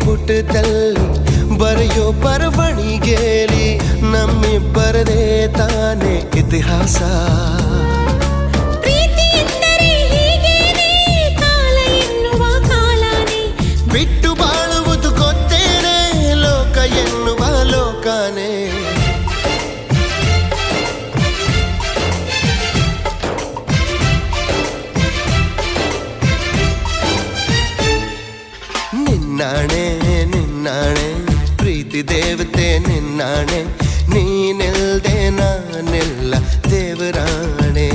ಪುಟದಲ್ಲಿ ಬರೆಯೋ ಬರವಣಿಗೆಲಿ ನಮ್ಮಿಬ್ಬರದೇ ತಾನೇ ಇತಿಹಾಸ. ಪ್ರೀತಿ ಎಂದರೆ ಹೀಗೇನೆ, ಕಾಲ ಎನ್ನುವ ಕಾಲನೇ ಬಿಟ್ಟು ಬಾಳುವುದು ಗೊತ್ತೇನೆ, ಲೋಕ ಎನ್ನುವ ಲೋಕನೇ. ನಿನ್ನಾಣೆ ನಿನ್ನಾಣೆ ಪ್ರೀತಿ ದೇವತೆ ನಿನ್ನಾಣೆ, ನೀನಿಲ್ದೆ ನಾನೆಲ್ಲ ದೇವರಾಣೆ.